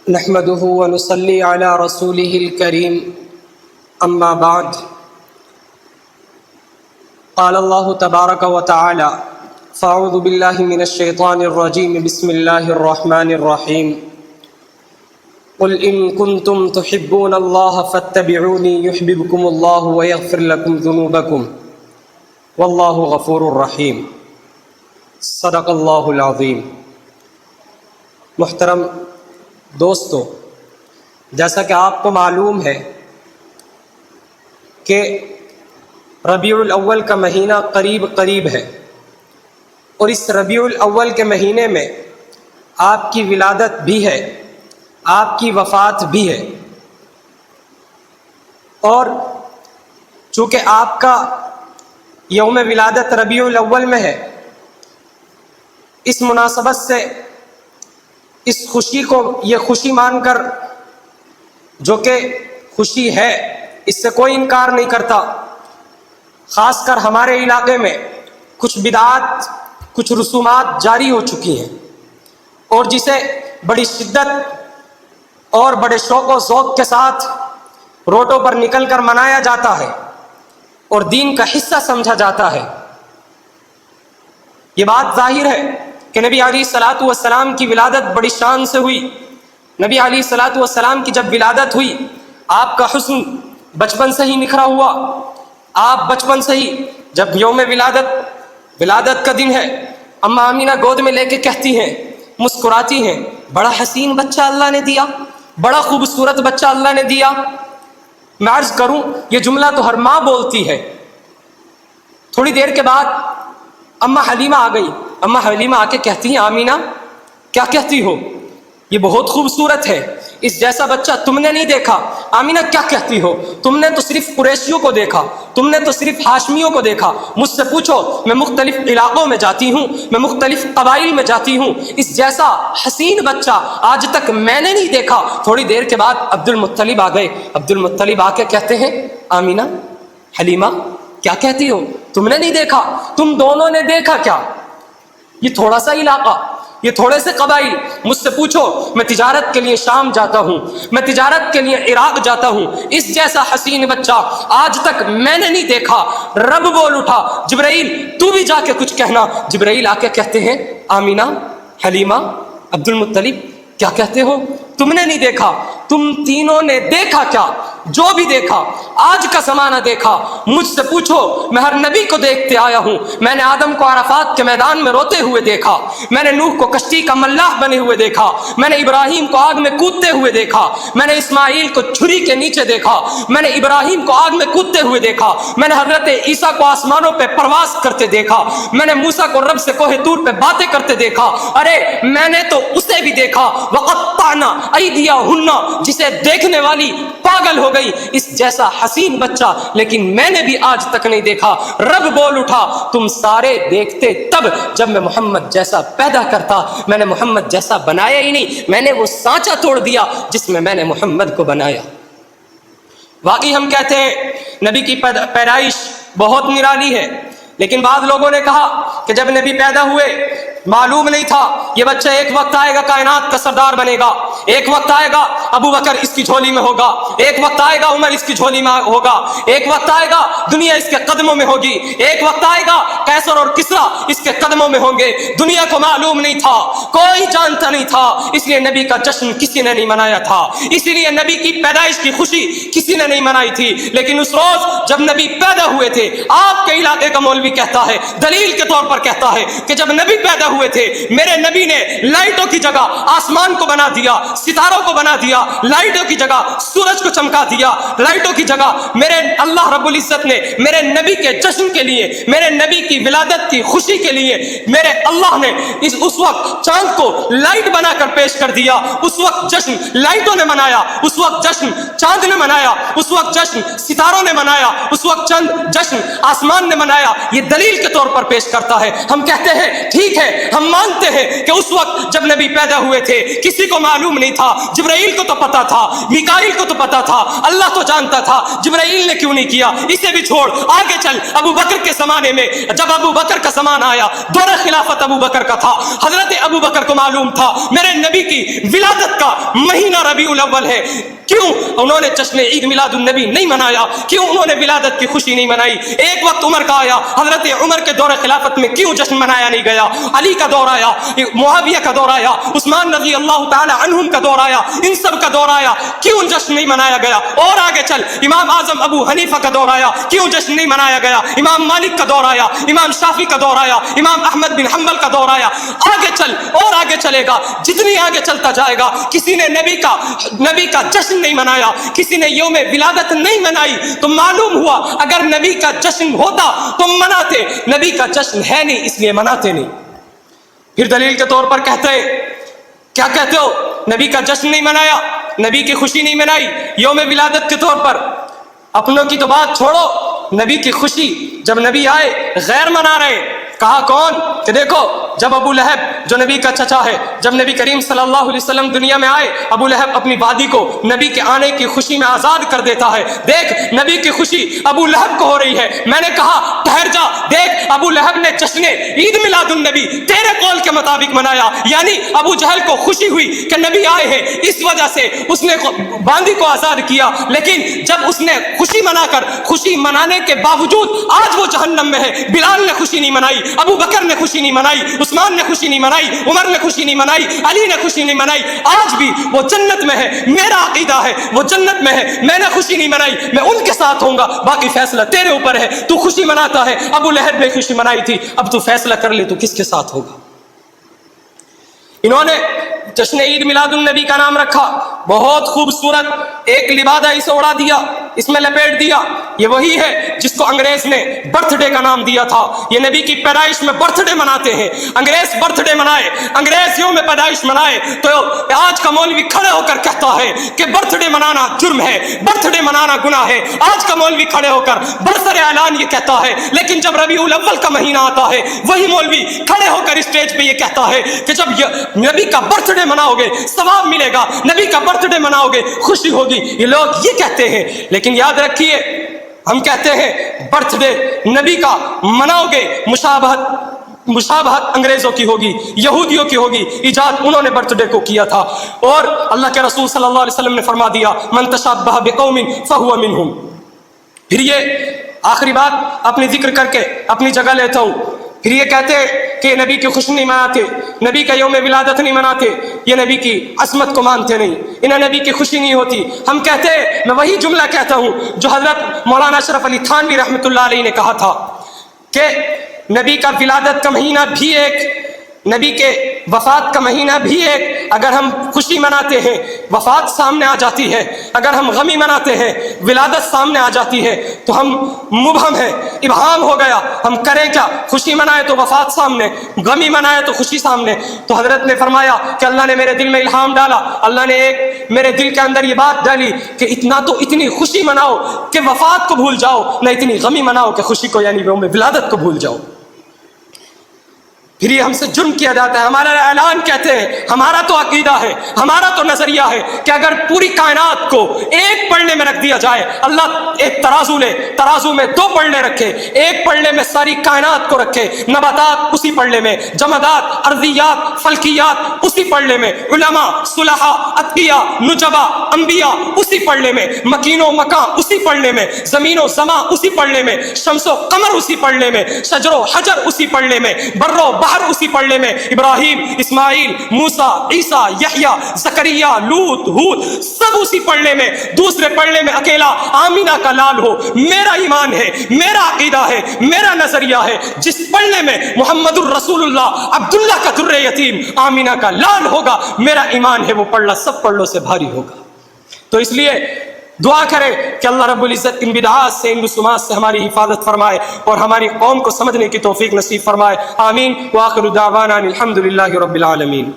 نحمده ونصلي على رسوله الكريم اما بعد قال الله تبارك وتعالى فاعوذ بالله من الشيطان الرجيم بسم الله الرحمن الرحيم قل ان كنتم تحبون الله فاتبعوني يحببكم الله ويغفر لكم ذنوبكم والله غفور رحيم صدق اللہ العظیم۔ محترم دوستو، جیسا کہ آپ کو معلوم ہے کہ ربیع الاول کا مہینہ قریب ہے، اور اس ربیع الاول کے مہینے میں آپ کی ولادت بھی ہے، آپ کی وفات بھی ہے، اور چونکہ آپ کا یوم ولادت ربیع الاول میں ہے، اس مناسبت سے اس خوشی کو یہ خوشی مان کر، جو کہ خوشی ہے اس سے کوئی انکار نہیں کرتا، خاص کر ہمارے علاقے میں کچھ بدعات، کچھ رسومات جاری ہو چکی ہیں، اور جسے بڑی شدت اور بڑے شوق و ذوق کے ساتھ روڈوں پر نکل کر منایا جاتا ہے اور دین کا حصہ سمجھا جاتا ہے۔ یہ بات ظاہر ہے کہ نبی علیہ الصلوۃ والسلام کی ولادت بڑی شان سے ہوئی۔ نبی علیہ الصلوۃ والسلام کی جب ولادت ہوئی، آپ کا حسن بچپن سے ہی نکھرا ہوا۔ آپ بچپن سے ہی جب یوم ولادت کا دن ہے، اماں آمینہ گود میں لے کے کہتی ہیں، مسکراتی ہیں، بڑا حسین بچہ اللہ نے دیا، بڑا خوبصورت بچہ اللہ نے دیا۔ میں عرض کروں، یہ جملہ تو ہر ماں بولتی ہے۔ تھوڑی دیر کے بعد اماں حلیمہ آ گئی۔ اماں حلیمہ آ کے کہتی ہیں، آمینہ کیا کہتی ہو؟ یہ بہت خوبصورت ہے، اس جیسا بچہ تم نے نہیں دیکھا۔ آمینہ کیا کہتی ہو؟ تم نے تو صرف قریشیوں کو دیکھا، تم نے تو صرف ہاشمیوں کو دیکھا، مجھ سے پوچھو، میں مختلف علاقوں میں جاتی ہوں، میں مختلف قبائل میں جاتی ہوں، اس جیسا حسین بچہ آج تک میں نے نہیں دیکھا۔ تھوڑی دیر کے بعد عبد المطلب آ گئے۔ عبد المطلب آ کے کہتے ہیں، آمینہ حلیمہ کیا کہتی ہو؟ تم نے نہیں دیکھا، تم دونوں نے دیکھا کیا؟ یہ تھوڑا سا علاقہ، یہ تھوڑے سے قبائل، مجھ سے پوچھو، میں تجارت کے لیے شام جاتا ہوں، میں تجارت کے لیے عراق جاتا ہوں، اس جیسا حسین بچہ آج تک میں نے نہیں دیکھا۔ رب بول اٹھا، جبرائیل تو بھی جا کے کچھ کہنا۔ جبرائیل آ کے کہتے ہیں، آمینہ حلیمہ عبد المطلب کیا کہتے ہو؟ تم نے نہیں دیکھا، تم تینوں نے دیکھا کیا؟ جو بھی دیکھا، آج کا زمانہ دیکھا، مجھ سے پوچھو، میں ہر نبی کو دیکھتے آیا ہوں۔ میں نے آدم کو عرفات کے میدان میں روتے ہوئے دیکھا، میں نے نوح کو کشتی کا ملاح بنے ہوئے دیکھا، میں نے ابراہیم کو آگ میں کودتے ہوئے دیکھا، میں نے اسماعیل کو چھری کے نیچے دیکھا، میں نے ابراہیم کو آگ میں کودتے ہوئے دیکھا، میں نے حضرت عیسیٰ کو آسمانوں پہ پرواز کرتے دیکھا، میں نے موسیٰ کو رب سے کوہ طور پہ باتیں کرتے دیکھا۔ ارے میں نے تو اسے بھی دیکھا، وقطعنا ایدیہن، جسے دیکھنے والی پاگل ہو گئی، اس جیسا حسین بچہ لیکن میں نے بھی آج تک نہیں دیکھا۔ رب بول اٹھا، تم سارے دیکھتے تب جب میں محمد جیسا پیدا کرتا، میں نے محمد جیسا بنایا ہی نہیں، میں نے وہ سانچہ توڑ دیا جس میں میں نے محمد کو بنایا۔ واقعی ہم کہتے ہیں نبی کی پیدائش بہت نرالی ہے، لیکن بعض لوگوں نے کہا کہ جب نبی پیدا ہوئے معلوم نہیں تھا یہ بچہ ایک وقت آئے گا کائنات کا سردار بنے گا، ایک وقت آئے گا ابو بکر اس کی جھولی میں ہوگا، ایک وقت آئے گا عمر اس کی جھولی میں ہوگا، ایک وقت آئے گا دنیا اس کے قدموں میں ہوگی، ایک وقت آئے گا قیصر اور کسریٰ اس کے قدموں میں ہوں گے۔ دنیا کو معلوم نہیں تھا، کوئی جانتا نہیں تھا، اس لیے نبی کا جشن کسی نے نہیں منایا تھا، اسی لیے نبی کی پیدائش کی خوشی کسی نے نہیں منائی تھی۔ لیکن اس روز جب نبی پیدا ہوئے تھے، آپ کے علاقے کا مولوی کہتا ہے، دلیل کے طور پر کہتا ہے کہ جب نبی پیدا ہوئے تھے، میرے نبی نے لائٹوں کی جگہ آسمان کو بنا دیا، ستاروں کو بنا دیا، لائٹوں کی جگہ سورج کو چمکا دیا، لائٹوں کی جگہ میرے اللہ رب العزت نے میرے نبی کے جشن کے لیے، میرے نبی کی ولادت کی خوشی کے لیے میرے اللہ نے اس وقت چاند کو لائٹ بنا کر پیش کر دیا۔ اس وقت جشن لائٹوں نے منایا، اس وقت جشن چاند نے منایا، اس وقت جشن ستاروں نے منایا، اس وقت جشن آسمان نے منایا۔ یہ دلیل کے طور پر پیش کرتا ہے. ہم کہتے ہیں ٹھیک ہے, ہم مانتے ہیں کہ اس وقت جب نبی پیدا ہوئے تھے کسی کو معلوم نہیں تھا. جبرائیل کو تو پتا تھا, میکائیل کو تو پتا تھا, اللہ تو جانتا تھا. جبرائیل نے کیوں نہیں کیا؟ اسے بھی چھوڑ, آگے چل. ابو بکر کے زمانے میں جب ابو بکر کا زمانہ آیا, دور خلافت ابو بکر کا تھا. حضرت ابو بکر کو معلوم تھا میرے نبی کی ولادت کا مہینہ ربیع الاول ہے. کیوں انہوں نے جشن عید میلاد النبی نہیں منایا؟ کیوں انہوں نے ولادت کی خوشی نہیں منائی؟ ایک وقت عمر کا آیا, حضرت عمر کے دور خلافت میں کیوں جشن منایا نہیں گیا؟ علی کا دور آیا, معاویہ کا دور آیا, عثمان رضی اللہ تعالی عنہم کا دور آیا, ان سب کا دور آیا, کیوں جشن نہیں منایا گیا؟ اور آگے چل, امام اعظم ابو حنیفہ کا دور آیا, کیوں جشن نہیں منایا گیا؟ امام مالک کا دور آیا, امام شافعی کا دور آیا, امام احمد بن حنبل کا دور آیا. آگے چل اور آگے چلے گا, جتنی آگے چلتا جائے گا کسی نے نبی کا جشن نہیں منایا, کسی نے یوم ولادت نہیں منائی. تو معلوم ہوا اگر نبی کا جشن ہوتا تو مناتے, نبی کا جشن ہے نہیں اس لیے مناتے نہیں. پھر دلیل کے طور پر کہتے کیا کہتے ہو؟ نبی کا جشن نہیں منایا, نبی کی خوشی نہیں منائی یوم ولادت کے طور پر. اپنوں کی تو بات چھوڑو, نبی کی خوشی جب نبی آئے غیر منا رہے. کہا کون؟ کہ دیکھو جب ابو لہب جو نبی کا چچا ہے, جب نبی کریم صلی اللہ علیہ وسلم دنیا میں آئے, ابو لہب اپنی وادی کو نبی کے آنے کی خوشی میں آزاد کر دیتا ہے. دیکھ نبی کی خوشی ابو لہب کو ہو رہی ہے. میں نے کہا ٹھہر جا, دیکھ ابو لہب نے جشن عید میلاد النبی تیرے قول کے مطابق منایا, یعنی ابو جہل کو خوشی ہوئی کہ نبی آئے ہیں, اس وجہ سے اس نے باندی کو آزاد کیا. لیکن جب اس نے خوشی منا کر, خوشی منانے کے باوجود آج وہ جہنم میں ہے. بلال نے خوشی نہیں منائی, ابو بکر نے خوشی نہیں منائی, عثمان نے خوشی نہیں منائی, عمر نے خوشی نہیں منائی, علی نے خوشی نہیں منائی. آج بھی وہ جنت میں ہے, میرا عقیدہ ہے وہ جنت میں ہے. میں نے خوشی نہیں منائی, میں ان کے ساتھ ہوں گا, باقی فیصلہ تیرے اوپر ہے. تو خوشی مناتا ہے, ابو لہب نے خوشی منائی تھی, اب تو فیصلہ کر لے تو کس کے ساتھ ہوگا. انہوں نے جشن عید میلاد النبی کا نام رکھا, بہت خوبصورت ایک لبادہ اسے اڑا دیا, اس میں لپیٹ دیا. یہ وہی ہے جس کو انگریز نے برتھ ڈے کا نام دیا تھا. یہ نبی کی پیدائش میں برتھ ڈے مناتے ہیں. انگریز برتھ ڈے منائے, انگریز یوم پیدائش منائے, تو آج کا مولوی کھڑے ہو کر کہتا ہے کہ برتھ ڈے منانا جرم ہے, برتھ ڈے منانا گناہ ہے. آج کا مولوی کھڑے ہو کر برسر اعلان یہ کہتا ہے. لیکن جب ربیع الاول کا مہینہ آتا ہے, وہی مولوی کھڑے ہو کر اسٹیج پہ یہ کہتا ہے کہ جب نبی کا برتھ ڈے مناؤ گے ثواب ملے گا, نبی کا برتھ ڈے مناؤ گے خوشی ہوگی. یہ لوگ یہ کہتے ہیں, لیکن یاد رکھیے ہم کہتے ہیں برتھ ڈے نبی کا مناؤ گے, مشابہت انگریزوں کی ہوگی, یہودیوں کی ہوگی. ایجاد انہوں نے برتھ ڈے کو کیا تھا. اور اللہ کے رسول صلی اللہ علیہ وسلم نے فرما دیا من تشابہ بقوم فہو منہم. پھر یہ آخری بات اپنی ذکر کر کے اپنی جگہ لیتا ہوں. پھر یہ کہتے کہ نبی کی خوشی نہیں مناتے, نبی کا یوم ولادت نہیں مناتے, یہ نبی کی عظمت کو مانتے نہیں, انہیں نبی کی خوشی نہیں ہوتی. ہم کہتے, میں وہی جملہ کہتا ہوں جو حضرت مولانا اشرف علی تھانوی رحمۃ اللہ علیہ نے کہا تھا کہ نبی کا ولادت کا مہینہ بھی ایک, نبی کے وفات کا مہینہ بھی ایک. اگر ہم خوشی مناتے ہیں وفات سامنے آ جاتی ہے, اگر ہم غمی مناتے ہیں ولادت سامنے آ جاتی ہے, تو ہم مبہم ہیں, ابہام ہو گیا. ہم کریں کیا؟ خوشی منائے تو وفات سامنے, غمی منائے تو خوشی سامنے. تو حضرت نے فرمایا کہ اللہ نے میرے دل میں الہام ڈالا, اللہ نے ایک میرے دل کے اندر یہ بات ڈالی کہ اتنی خوشی مناؤ کہ وفات کو بھول جاؤ, نہ اتنی غمی مناؤ کہ خوشی کو یعنی یوم ولادت کو بھول جاؤ. پھر یہ ہم سے جرم کیا جاتا ہے. ہمارا اعلان کہتے ہیں, ہمارا تو عقیدہ ہے, ہمارا تو نظریہ ہے کہ اگر پوری کائنات کو ایک پلڑے میں رکھ دیا جائے, اللہ ایک ترازو لے, ترازو میں 2 پلڑے رکھے, ایک پلڑے میں ساری کائنات کو رکھے, نباتات اسی پلڑے میں, جمادات, ارضیات, فلکیات اسی پلڑے میں, علماء, صلحاء, اتقیاء, نجبا, انبیاء اسی پلڑے میں, مکین و مکان اسی پلڑے میں, زمین و زمان اسی پلڑے میں, شمس و قمر اسی پلڑے میں, شجر و حجر اسی پلڑے میں, بر و بحر اسی پلڑے میں, ابراہیم, اسماعیل, موسیٰ, عیسیٰ, یحییٰ, زکریا, لوط, ہود سب اسی پلڑے میں. دوسرے پلڑے میں اکیلا آمینہ کا لال ہو. میرا ایمان ہے, میرا عقیدہ ہے, میرا نظریہ ہے, جس پلڑے میں محمد الرسول اللہ عبداللہ کا در یتیم آمینہ کا لال ہوگا, میرا ایمان ہے وہ پلڑا سب پلڑوں سے بھاری ہوگا. تو اس لیے دعا کرے کہ اللہ رب العزت ان بدعات سے, ان رسومات سے ہماری حفاظت فرمائے اور ہماری قوم کو سمجھنے کی توفیق نصیب فرمائے. آمین. وآخر دعوانا الحمد للہ رب العالمین.